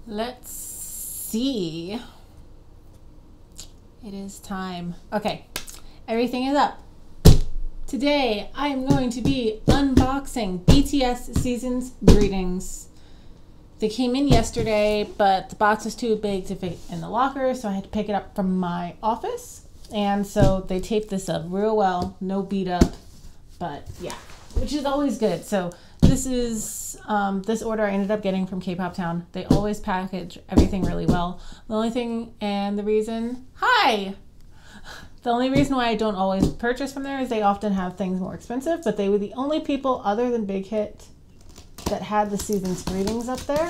Let's see. It is time. Okay, everything is up. Today I am going to be unboxing BTS Season's Greetings. They came in yesterday, but the box was too big to fit in the locker, so I had to pick it up from my office. And so they taped this up real well, no beat up, but yeah, which is always good. So this is this order I ended up getting from K-Pop Town. They always package everything really well. The only thing and the reason, the only reason why I don't always purchase from there is they often have things more expensive, but they were the only people other than Big Hit that had the Season's Greetings up there.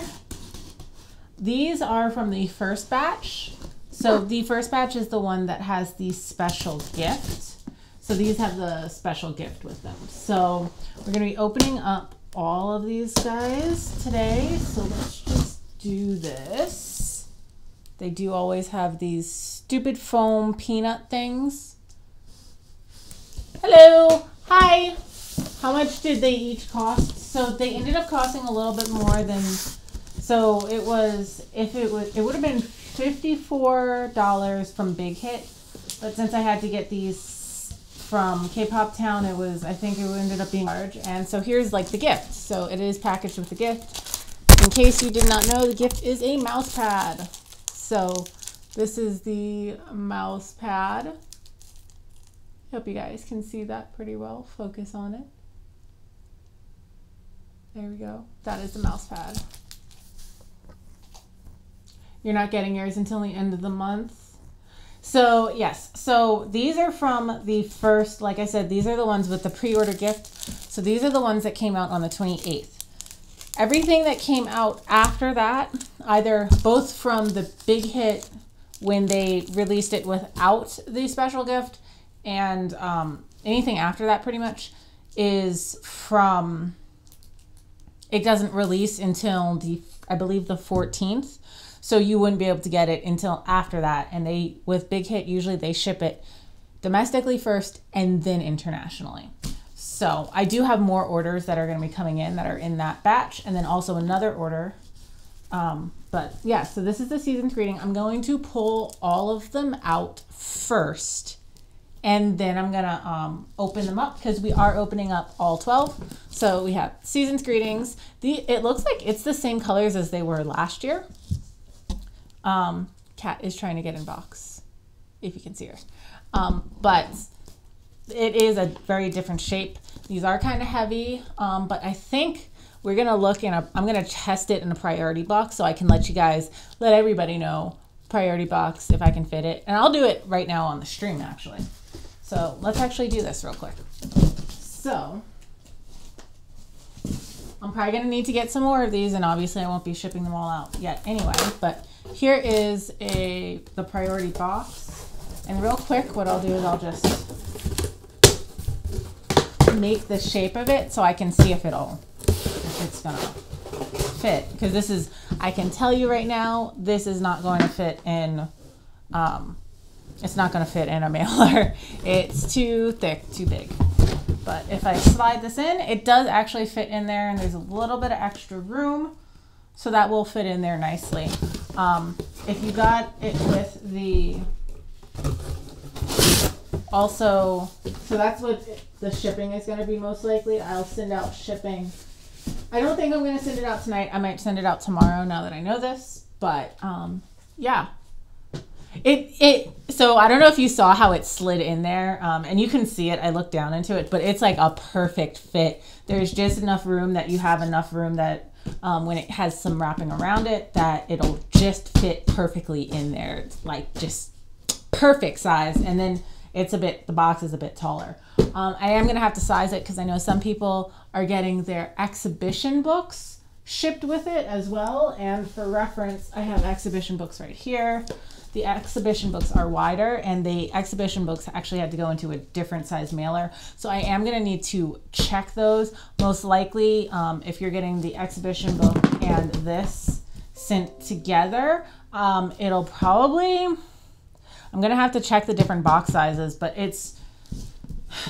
These are from the first batch. So the first batch is the one that has the special gift. So these have the special gift with them. So we're going to be opening up all of these guys today. So let's just do this. They do always have these stupid foam peanut things. Hello. Hi. How much did they each cost? So they ended up costing a little bit more than, so it was, it would have been $54 from Big Hit. But since I had to get these from K-Pop Town, it was, I think it ended up being large. And so here's like the gift. So it is packaged with the gift. In case you did not know, the gift is a mouse pad. So this is the mouse pad. Hope you guys can see that pretty well. Focus on it. There we go. That is the mouse pad. You're not getting yours until the end of the month. So yes, so these are from the first, like I said, these are the ones with the pre-order gift. So these are the ones that came out on the 28th. Everything that came out after that, either both from the Big Hit when they released it without the special gift, and anything after that pretty much is from, it doesn't release until I believe the 14th. So you wouldn't be able to get it until after that. And they, with Big Hit, usually they ship it domestically first and then internationally. So I do have more orders that are going to be coming in that are in that batch, and then also another order. But yeah, so this is the Season's Greeting. I'm going to pull all of them out first, and then I'm going to open them up because we are opening up all 12. So we have Season's Greetings. It looks like it's the same colors as they were last year. Kat is trying to get in box, if you can see her. But it is a very different shape. These are kind of heavy, but I think we're going to look in I'm going to test it in a priority box so I can let everybody know priority box if I can fit it. And I'll do it right now on the stream actually. So let's actually do this real quick. So I'm probably going to need to get some more of these, and obviously I won't be shipping them all out yet anyway, but here is the priority box. And real quick, what I'll do is I'll just make the shape of it so I can see if it's gonna fit. Because this is, I can tell you right now, this is not going to fit in, it's not going to fit in a mailer. It's too thick, too big. But if I slide this in, it does actually fit in there, and there's a little bit of extra room, so that will fit in there nicely. If you got it with the, also, so that's what the shipping is going to be most likely. I'll send out shipping. I don't think I'm going to send it out tonight. I might send it out tomorrow now that I know this, but yeah. So I don't know if you saw how it slid in there, and you can see it. I looked down into it, but it's like a perfect fit. There's just enough room that you have enough room that when it has some wrapping around it, that it'll just fit perfectly in there. It's like just perfect size. And then the box is a bit taller. I am going to have to size it because I know some people are getting their exhibition books shipped with it as well. And for reference, I have exhibition books right here. The exhibition books are wider, and the exhibition books actually had to go into a different size mailer. So I am going to need to check those. Most likely, if you're getting the exhibition book and this sent together, it'll probably, I'm going to have to check the different box sizes, but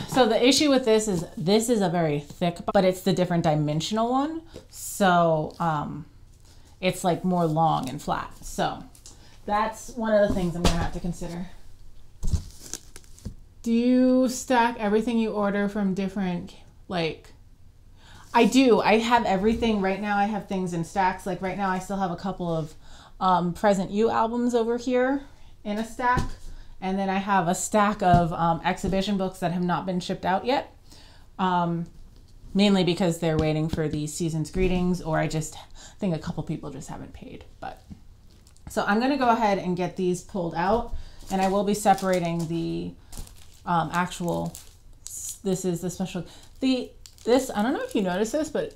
so the issue with this is a very thick, but it's the different dimensional one. So it's like more long and flat. So that's one of the things I'm gonna have to consider. Do you stack everything you order from different, like, I do. I have everything right now. I have things in stacks. Like right now I still have a couple of Present You albums over here in a stack. And then I have a stack of exhibition books that have not been shipped out yet. Mainly because they're waiting for the season's greetings, or I just think a couple people just haven't paid. But so I'm gonna go ahead and get these pulled out, and I will be separating the actual, this is the special, this, I don't know if you noticed this, but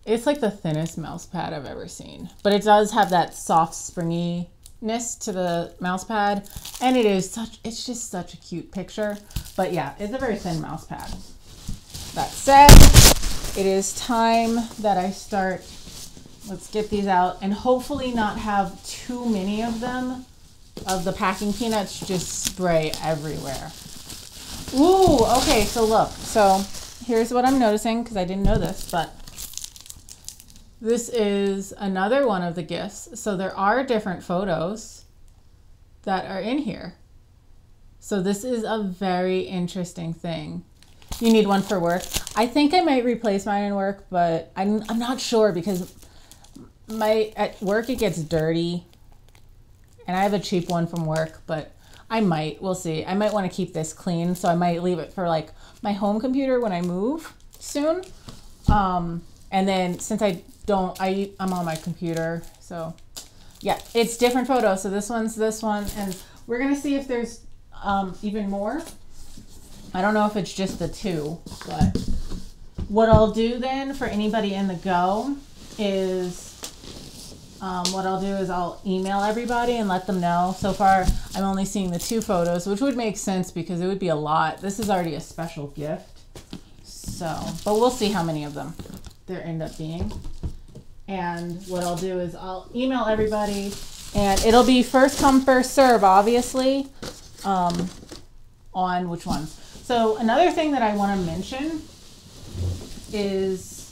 it's like the thinnest mouse pad I've ever seen. But it does have that soft springiness to the mouse pad, and it's just such a cute picture. But yeah, it's a very thin mouse pad. That said, it is time that I start. Let's get these out and hopefully not have too many of them, of the packing peanuts, just spray everywhere. Ooh, okay, so look. So here's what I'm noticing, because I didn't know this, but this is another one of the gifts. So there are different photos that are in here. So this is a very interesting thing. You need one for work. I think I might replace mine in work, but I'm not sure, because at work it gets dirty, and I have a cheap one from work, but we'll see. I might want to keep this clean, so I might leave it for like my home computer when I move soon. And then since I'm on my computer, so yeah, it's different photos. So this one's this one, and we're gonna see if there's even more. I don't know if it's just the two, but what I'll do then for anybody in the go is I'll email everybody and let them know. So far, I'm only seeing the 2 photos, which would make sense because it would be a lot. This is already a special gift. So, but we'll see how many of them there end up being. And what I'll do is I'll email everybody, and it'll be first come, first serve, obviously, on which ones. So another thing that I want to mention is,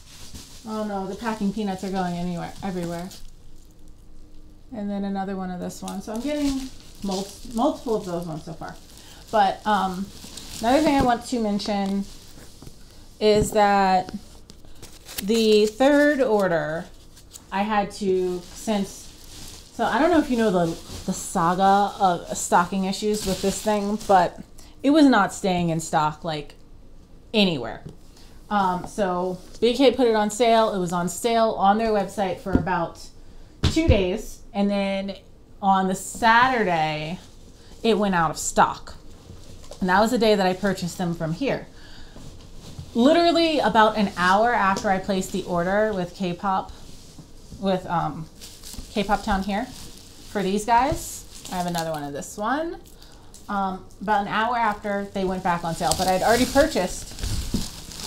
oh no, the packing peanuts are going everywhere. And then another one of this one. So I'm getting multiple of those ones so far. But another thing I want to mention is that the third order I had to, so I don't know if you know the saga of stocking issues with this thing, but it was not staying in stock like anywhere. So BK put it on sale. It was on sale on their website for about 2 days. And then on the Saturday, it went out of stock. And that was the day that I purchased them from here. Literally about an hour after I placed the order with K-Pop, with K-Pop Town here for these guys. I have another one of this one. About an hour after, they went back on sale. But I'd already purchased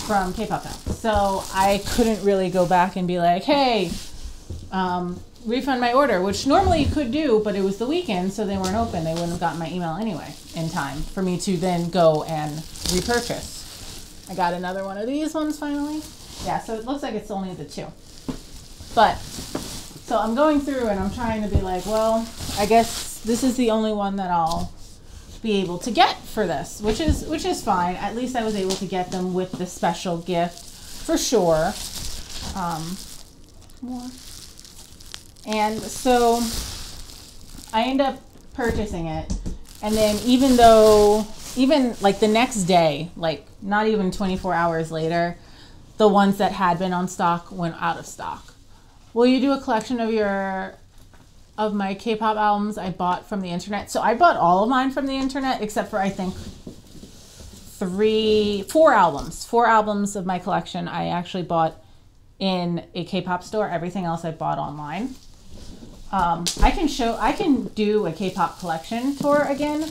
from K-Pop Town. So I couldn't really go back and be like, hey, refund my order, which normally you could do, but it was the weekend, so they weren't open. They wouldn't have gotten my email anyway in time for me to then go and repurchase. I got another one of these ones finally. Yeah, so it looks like it's only the 2. But, so I'm going through and I'm trying to be like, well, I guess this is the only one that I'll be able to get for this, which is fine. At least I was able to get them with the special gift for sure. More. And so I end up purchasing it, and then even like the next day, like not even 24 hours later, the ones that had been on stock went out of stock. Will you do a collection of my K-pop albums I bought from the internet? So I bought all of mine from the internet except for I think 4 albums. 4 albums of my collection I actually bought in a K-pop store. Everything else I bought online. I can do a K-pop collection tour again.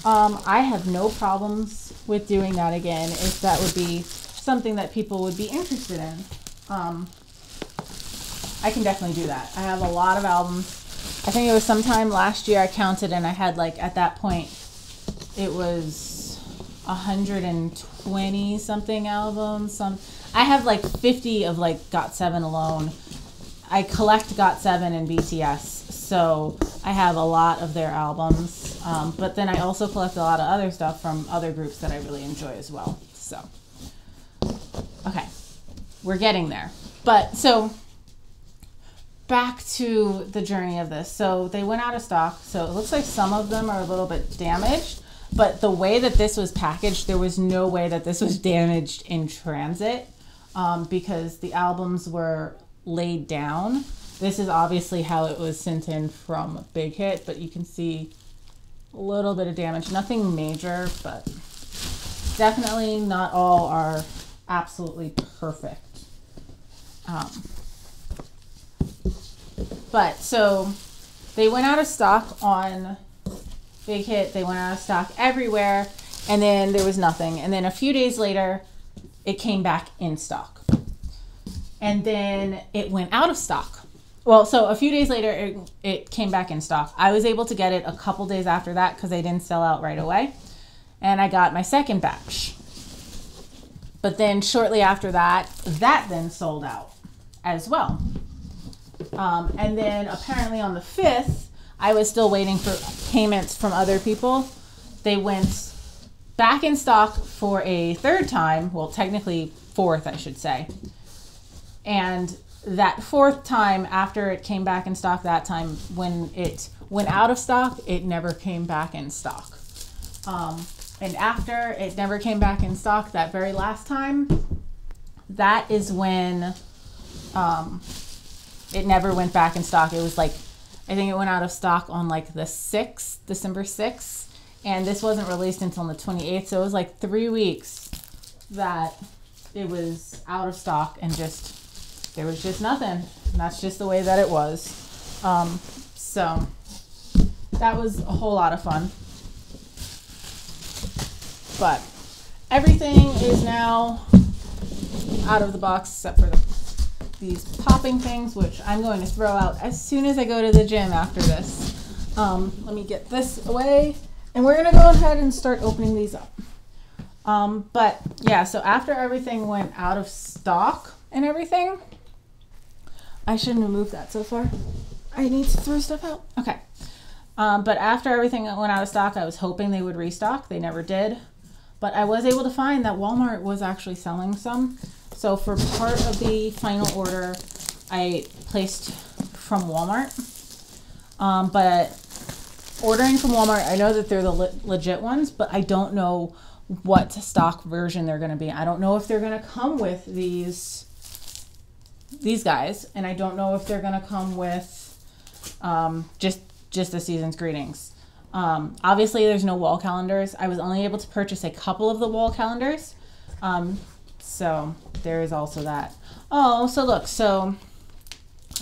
I have no problems with doing that again if that would be something that people would be interested in. I can definitely do that. I have a lot of albums. I think it was sometime last year I counted, and I had like at that point it was 120 something albums. I have like 50 of like Got 7 alone. I collect GOT7 and BTS, so I have a lot of their albums. But then I also collect a lot of other stuff from other groups that I really enjoy as well. So, okay, we're getting there. But so back to the journey of this. So they went out of stock. So it looks like some of them are a little bit damaged. But the way that this was packaged, there was no way that this was damaged in transit because the albums were laid down. This is obviously how it was sent in from Big Hit, but you can see a little bit of damage. Nothing major, but definitely not all are absolutely perfect. But so they went out of stock on Big Hit, they went out of stock everywhere, and then there was nothing. And then a few days later, it came back in stock. And then it went out of stock. Well, so a few days later, it came back in stock. I was able to get it a couple days after that because they didn't sell out right away. And I got my second batch. But then shortly after that, that then sold out as well. And then apparently on the 5th, I was still waiting for payments from other people. They went back in stock for a third time. Well, technically fourth, I should say. And that fourth time after it came back in stock, that time when it went out of stock, it never came back in stock. And after it never came back in stock that very last time, that is when it never went back in stock. It was like, I think it went out of stock on like the 6th, December 6th. And this wasn't released until the 28th. So it was like 3 weeks that it was out of stock and just, there was just nothing. And that's just the way that it was. So that was a whole lot of fun. But everything is now out of the box except for these popping things, which I'm going to throw out as soon as I go to the gym after this. Let me get this away, and we're going to go ahead and start opening these up. But yeah, so after everything went out of stock and everything, I shouldn't have moved that so far. I need to throw stuff out. Okay. But after everything went out of stock, I was hoping they would restock. They never did. But I was able to find that Walmart was actually selling some. So for part of the final order, I placed from Walmart. But ordering from Walmart, I know that they're the legit ones, but I don't know what stock version they're going to be. I don't know if they're going to come with these guys, and I don't know if they're going to come with just the season's greetings. Obviously, there's no wall calendars. I was only able to purchase a couple of the wall calendars. So there is also that. Oh, so look, so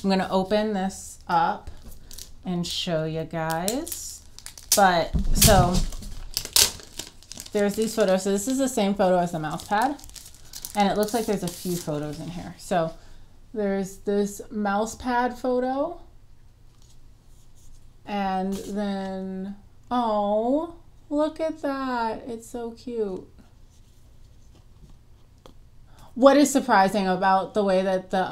I'm going to open this up and show you guys. But so there's these photos. So this is the same photo as the mouse pad. And it looks like there's a few photos in here. So there's this mouse pad photo. And then, oh, look at that. It's so cute. What is surprising about the way that the,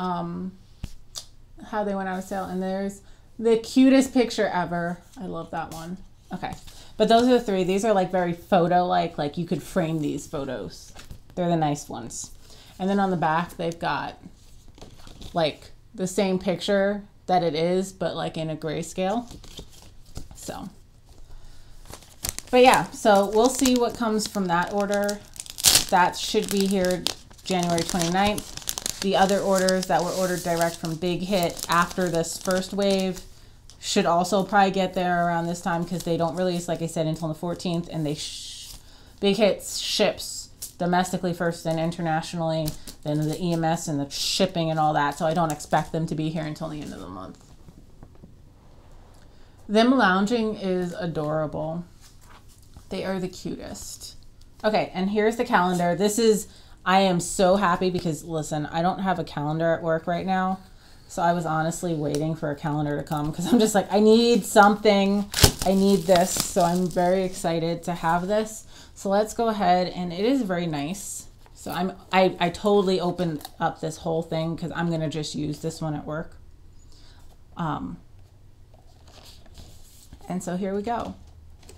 how they went out of sale. And there's the cutest picture ever. I love that one. Okay. But those are the three. These are like very photo-like you could frame these photos. They're the nice ones. And then on the back, they've got like the same picture that it is, but like in a grayscale. So, but yeah, so we'll see what comes from that order. That should be here January 29th. The other orders that were ordered direct from Big Hit after this first wave should also probably get there around this time because they don't release, like I said, until the 14th, and they Big Hit ships domestically first and internationally, then the EMS and the shipping and all that. So I don't expect them to be here until the end of the month. Them lounging is adorable. They are the cutest. Okay, and here's the calendar. This is, I am so happy because, listen, I don't have a calendar at work right now. So I was honestly waiting for a calendar to come because I'm just like, I need something. I need this. So I'm very excited to have this. So let's go ahead, and it is very nice. So I totally opened up this whole thing because I'm going to just use this one at work. And so here we go.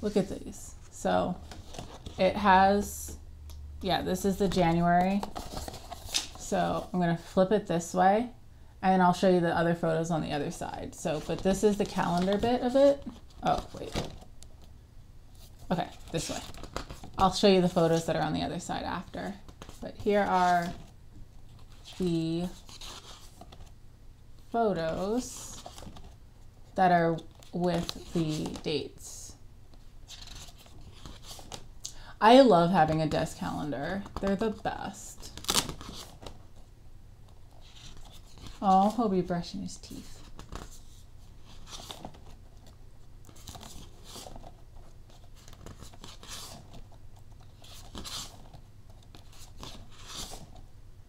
Look at these. So it has, yeah, this is the January. So I'm going to flip it this way and I'll show you the other photos on the other side. So, but this is the calendar bit of it. Oh, wait. Okay, this way. I'll show you the photos that are on the other side after. But here are the photos that are with the dates. I love having a desk calendar. They're the best. Oh, he'll be brushing his teeth.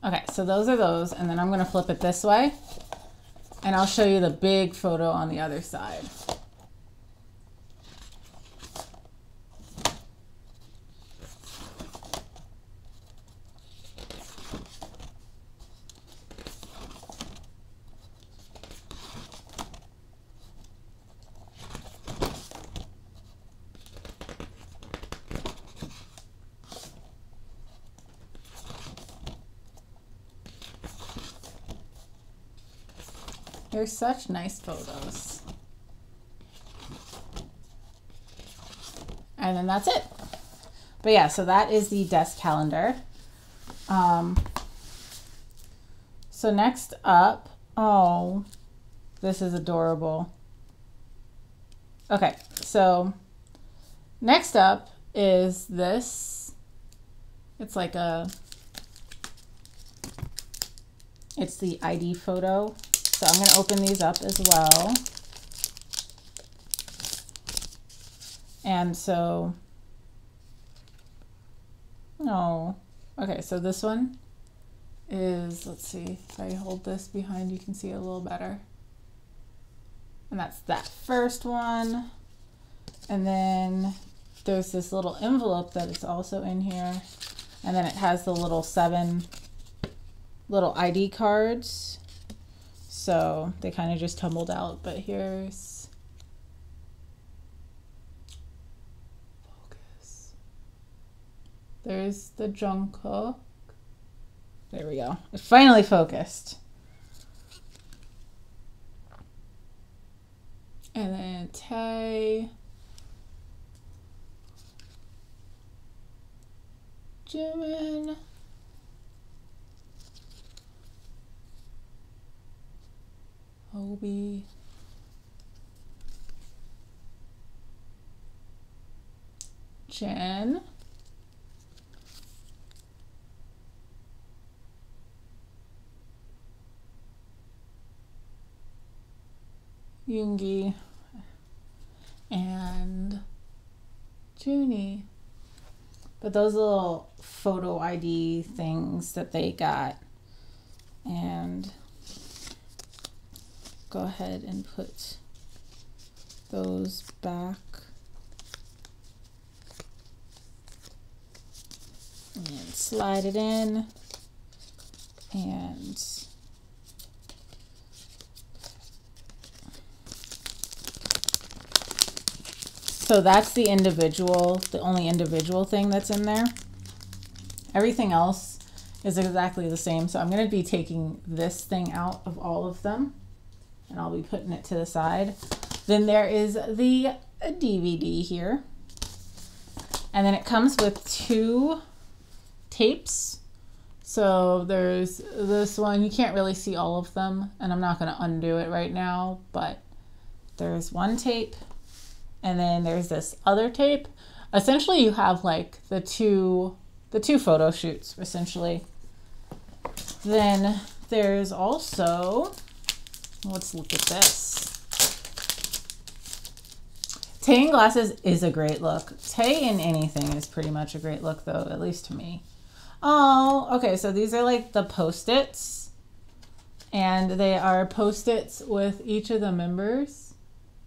Okay, so those are those, and then I'm going to flip it this way, and I'll show you the big photo on the other side. They're such nice photos. And then that's it. But yeah, so that is the desk calendar. So next up, oh, this is adorable. Okay, so next up is this. It's like it's the ID photo. So I'm going to open these up as well. And so, oh, okay, so this one is, let's see, if I hold this behind, you can see it a little better. And that's that first one. And then there's this little envelope that is also in here. And then it has the little 7 little ID cards. So they kind of just tumbled out, but here's focus. There's the Jungkook. There we go. It finally focused. And then Tae, Jimin, Obi, Jen, Yoongi, and Junie. But those little photo ID things that they got, and go ahead and put those back and slide it in, and so that's the only individual thing that's in there. Everything else is exactly the same. So I'm going to be taking this thing out of all of them, and I'll be putting it to the side. Then there is the DVD here. And then it comes with 2 tapes. So there's this one. You can't really see all of them, and I'm not going to undo it right now, but there's one tape, and then there's this other tape. Essentially, you have like the two photo shoots, essentially. Then there's also, let's look at this. Tae in glasses is a great look. Tae in anything is pretty much a great look, though, at least to me. Oh, okay, so these are like the Post-its. And they are Post-its with each of the members,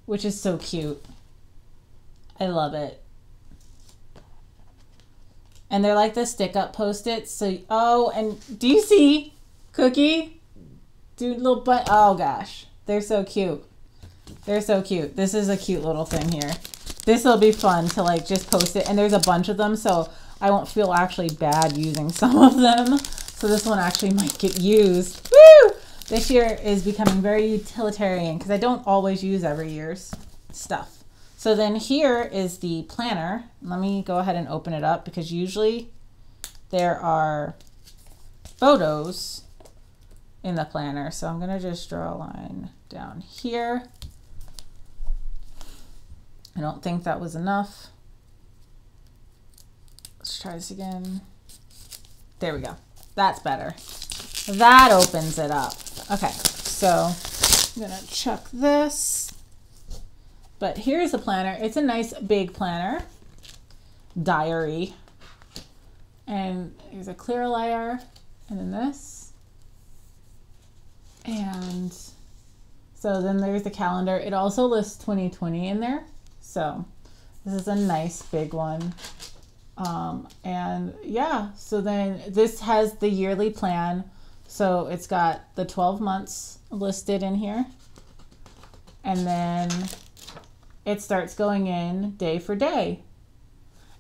which is so cute. I love it. And they're like the stick-up Post-its. So, oh, and do you see Cookie? Dude, little butt. Oh, gosh. They're so cute. They're so cute. This is a cute little thing here. This will be fun to like just post it. And there's a bunch of them, so I won't feel actually bad using some of them. So this one actually might get used. Woo! This year is becoming very utilitarian because I don't always use every year's stuff. So then here is the planner. Let me go ahead and open it up because usually there are photos in the planner. So I'm gonna just draw a line down here. I don't think that was enough. Let's try this again. There we go. That's better. That opens it up. Okay, so I'm gonna chuck this. But here's the planner. It's a nice big planner. Diary. And there's a clear layer. And then this. And so then there's the calendar. It also lists 2020 in there. So this is a nice big one. And yeah, so then this has the yearly plan. So it's got the 12 months listed in here. And then it starts going in day for day.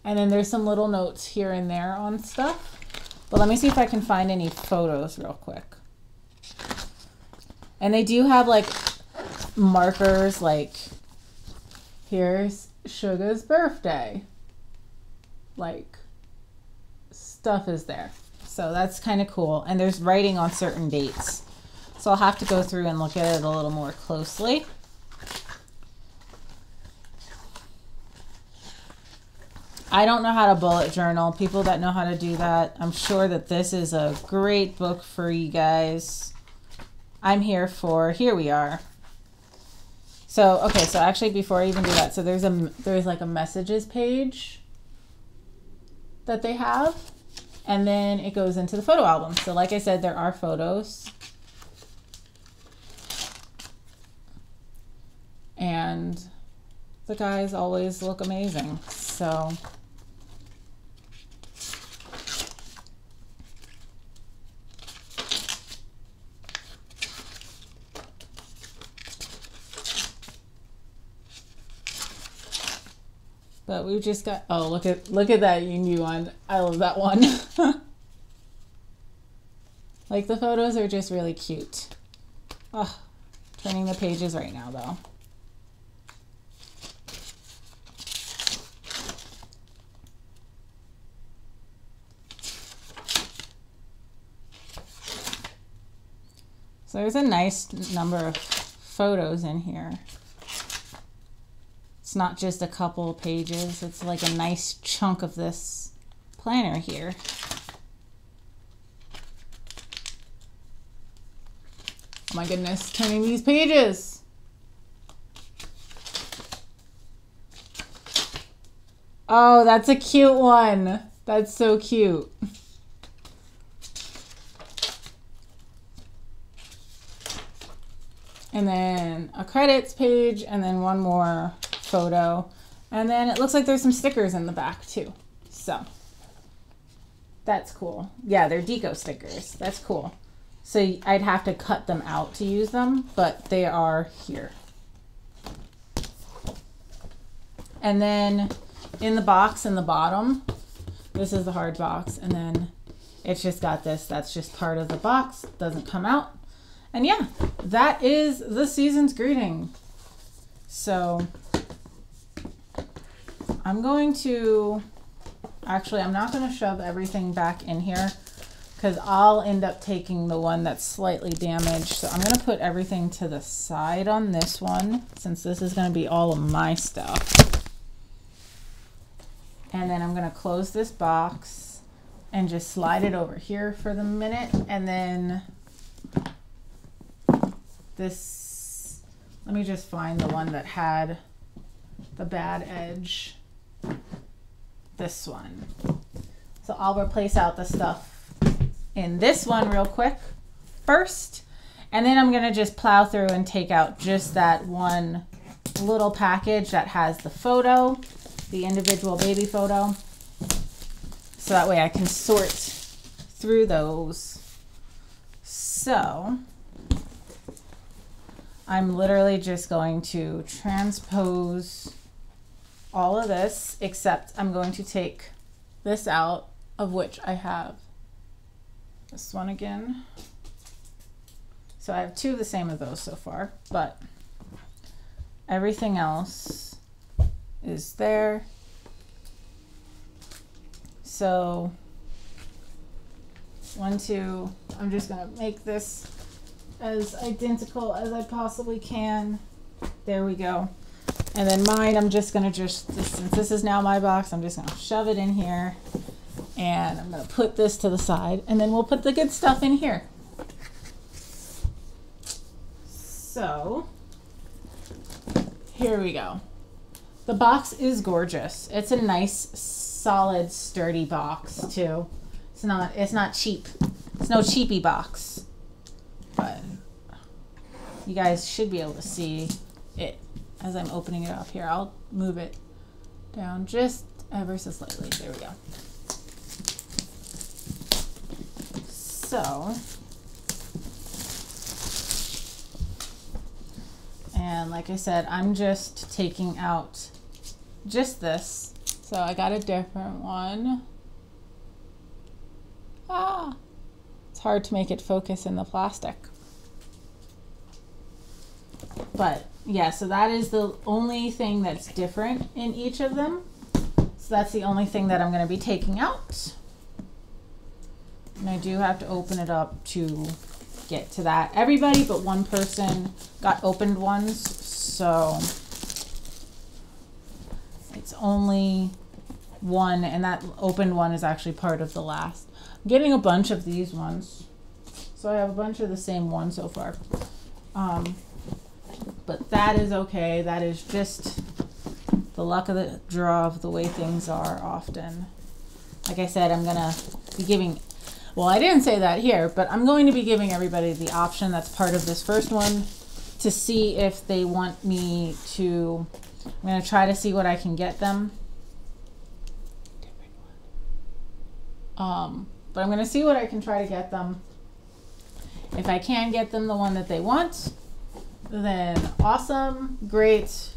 And then there's some little notes here and there on stuff. But let me see if I can find any photos real quick. And they do have like markers, like here's Suga's birthday. Like stuff is there. So that's kind of cool. And there's writing on certain dates. So I'll have to go through and look at it a little more closely. I don't know how to bullet journal. People that know how to do that, I'm sure that this is a great book for you guys. I'm here for, here we are. So, okay, so actually before I even do that, so there's like a messages page that they have, and then it goes into the photo album. So like I said, there are photos. And the guys always look amazing. So but we've just got, oh, look at that new one. I love that one. Like the photos are just really cute. Oh, turning the pages right now though. So there's a nice number of photos in here. It's not just a couple of pages. It's like a nice chunk of this planner here. Oh my goodness, turning these pages. Oh, that's a cute one. That's so cute. And then a credits page, and then one more photo. And then it looks like there's some stickers in the back too. So that's cool. Yeah, they're deco stickers. That's cool. So I'd have to cut them out to use them, but they are here. And then in the box in the bottom, this is the hard box, and then it's just got this. That's just part of the box. Doesn't come out. And yeah, that is the season's greeting. So I'm going to, actually, I'm not going to shove everything back in here because I'll end up taking the one that's slightly damaged. So I'm going to put everything to the side on this one since this is going to be all of my stuff. And then I'm going to close this box and just slide it over here for the minute. And then this, let me just find the one that had the bad edge. This one. So I'll replace out the stuff in this one real quick first. And then I'm gonna just plow through and take out just that one little package that has the photo, the individual baby photo. So that way I can sort through those. So I'm literally just going to transpose all of this, except I'm going to take this out, of which I have this one again. So I have two of the same of those so far, but everything else is there. So 1, 2, I'm just gonna make this as identical as I possibly can. There we go. And then mine, I'm just gonna since this is now my box, I'm just gonna shove it in here, and I'm gonna put this to the side, and then we'll put the good stuff in here. So here we go. The box is gorgeous. It's a nice, solid, sturdy box too. It's not cheap. It's no cheapy box. But you guys should be able to see it as I'm opening it up here. I'll move it down just ever so slightly. There we go. So, and like I said, I'm just taking out just this. So I got a different one. It's hard to make it focus in the plastic. But yeah, so that is the only thing that's different in each of them. So that's the only thing that I'm going to be taking out. And I do have to open it up to get to that. Everybody but one person got opened ones, so it's only one, and that opened one is actually part of the last. I'm getting a bunch of these ones, so I have a bunch of the same one so far. But that is okay. That is just the luck of the draw of the way things are often. Like I said, I'm gonna be giving, well, I didn't say that here, but I'm going to be giving everybody the option that's part of this first one to see if they want me to, I'm gonna try to see what I can get them. But I'm gonna see what I can try to get them. If I can get them the one that they want, then awesome, great.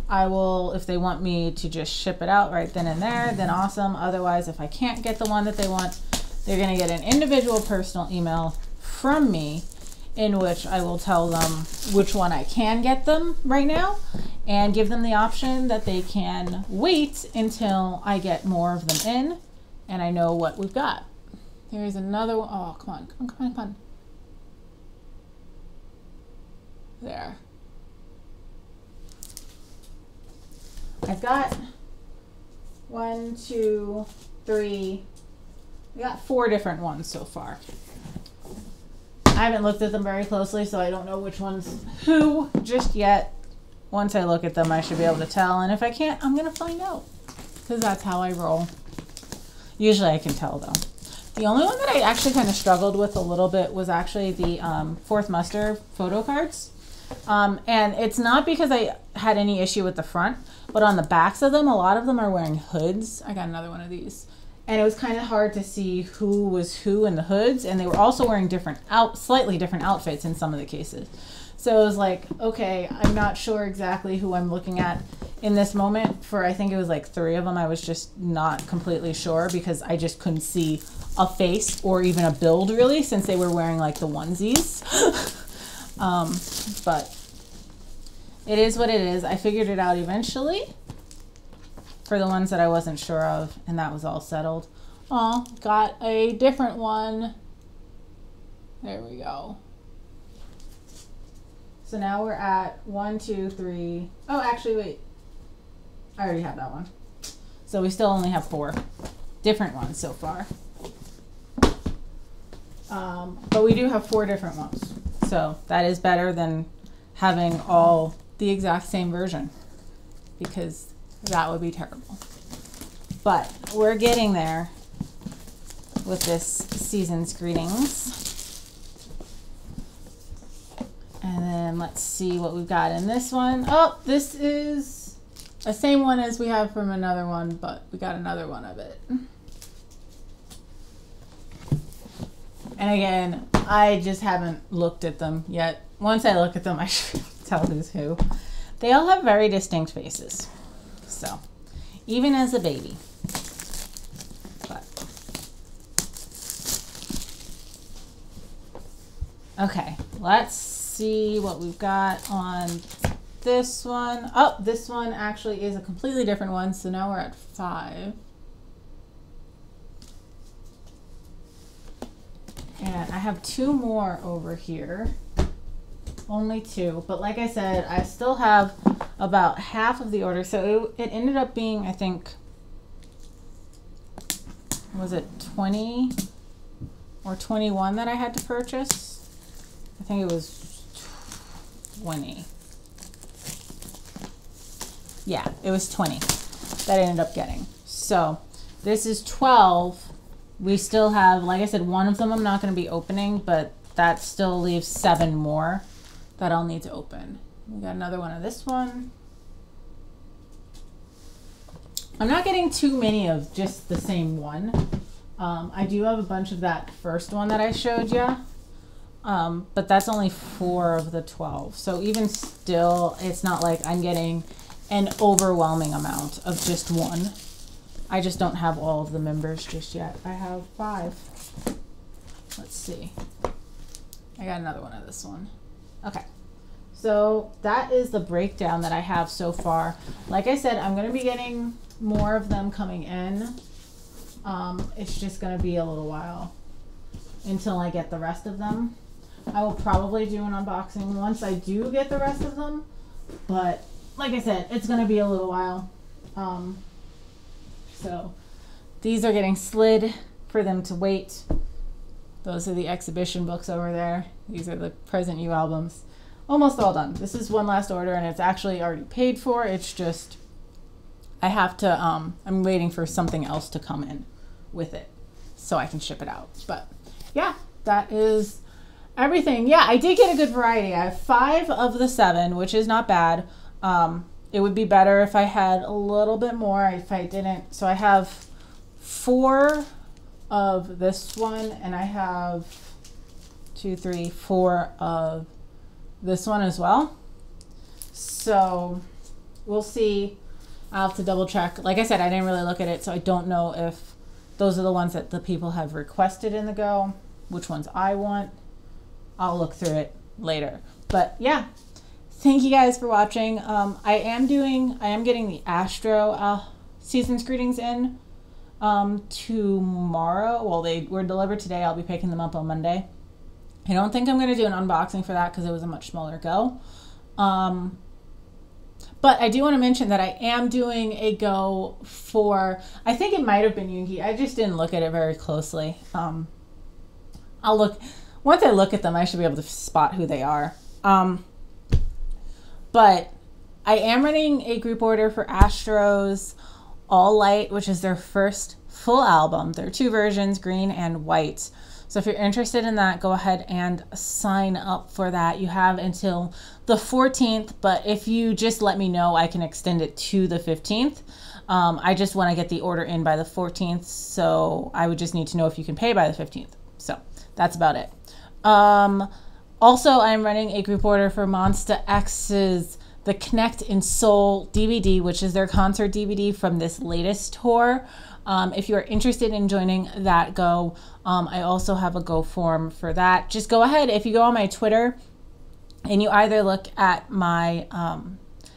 I will, if they want me to just ship it out right then and there, then awesome. Otherwise, if I can't get the one that they want, they're gonna get an individual personal email from me in which I will tell them which one I can get them right now and give them the option that they can wait until I get more of them in and I know what we've got. There's another one. Oh, come on, come on, come on, come on. There. I've got 1, 2, 3. I got 4 different ones so far. I haven't looked at them very closely, so I don't know which one's who just yet. Once I look at them, I should be able to tell. And if I can't, I'm going to find out. Because that's how I roll. Usually I can tell, though. The only one that I actually kind of struggled with a little bit was actually the Fourth Muster photo cards. And it's not because I had any issue with the front, but on the backs of them, a lot of them are wearing hoods. I got another one of these. And it was kind of hard to see who was who in the hoods, and they were also wearing slightly different outfits in some of the cases. So it was like, okay, I'm not sure exactly who I'm looking at in this moment. For I think it was like 3 of them, I was just not completely sure because I just couldn't see a face or even a build really, since they were wearing like the onesies. But it is what it is. I figured it out eventually for the ones that I wasn't sure of, and that was all settled. Oh, got a different one. There we go. So now we're at 1, 2, 3. Oh, actually, wait. I already have that one. So we still only have 4 different ones so far. But we do have 4 different ones. So that is better than having all the exact same version, because that would be terrible. But we're getting there with this season's greetings. And then let's see what we've got in this one. Oh, this is the same one as we have from another one, but we got another one of it. And again, I just haven't looked at them yet. Once I look at them, I should tell who's who. They all have very distinct faces. So, even as a baby. But. Okay, let's see what we've got on this one. Oh, this one actually is a completely different one. So now we're at 5. And I have 2 more over here. Only 2. But like I said, I still have about half of the order. So it ended up being, I think, was it 20 or 21 that I had to purchase? I think it was 20. Yeah, it was 20 that I ended up getting. So this is 12. We still have, like I said, one of them I'm not going to be opening, but that still leaves 7 more that I'll need to open. We got another one of this one. I'm not getting too many of just the same one. I do have a bunch of that first one that I showed you, but that's only 4 of the 12. So even still, it's not like I'm getting an overwhelming amount of just one. I just don't have all of the members just yet. I have 5. Let's see. I got another one of this one. Okay. So that is the breakdown that I have so far. Like I said, I'm going to be getting more of them coming in. It's just going to be a little while until I get the rest of them. I will probably do an unboxing once I do get the rest of them. But like I said, it's going to be a little while. So these are getting slid for them to wait. Those are the exhibition books over there. These are the Present You albums. Almost all done. This is one last order and it's actually already paid for. It's just, I have to, I'm waiting for something else to come in with it so I can ship it out. But yeah, that is everything. Yeah, I did get a good variety. I have 5 of the 7, which is not bad. It would be better if I had a little bit more, if I didn't. So I have 4 of this one, and I have 2, 3, 4 of this one as well. So we'll see. I'll have to double check. Like I said, I didn't really look at it, so I don't know if those are the ones that the people have requested in the go, which ones I want. I'll look through it later. But yeah. Thank you guys for watching. I am getting the Astro Seasons Greetings in tomorrow. Well, they were delivered today. I'll be picking them up on Monday. I don't think I'm going to do an unboxing for that because it was a much smaller go. But I do want to mention that I am doing a go for, I think it might have been Yoongi. I just didn't look at it very closely. I'll look, once I look at them, I should be able to spot who they are. But I am running a group order for Astro's All Light, which is their first full album. There are 2 versions, green and white. So if you're interested in that, go ahead and sign up for that. You have until the 14th, but if you just let me know, I can extend it to the 15th. I just want to get the order in by the 14th, so I would just need to know if you can pay by the 15th. So that's about it. Also, I'm running a group order for Monsta X's The Connect in Seoul DVD, which is their concert DVD from this latest tour. If you are interested in joining that go, I also have a go form for that. Just go ahead. If you go on my Twitter and you either look at my,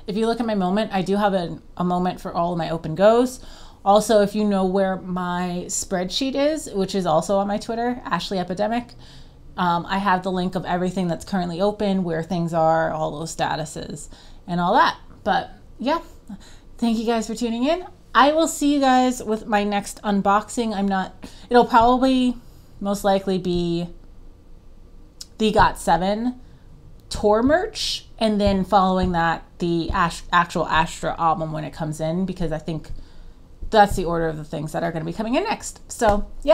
if you look at my moment, I do have a moment for all of my open goes. Also, if you know where my spreadsheet is, which is also on my Twitter, Ashley Epidemic, I have the link of everything that's currently open, where things are, all those statuses, and all that. But yeah, thank you guys for tuning in. I will see you guys with my next unboxing. It'll probably most likely be the GOT7 tour merch, and then following that, the actual Astro album when it comes in, because I think that's the order of the things that are going to be coming in next. So yeah.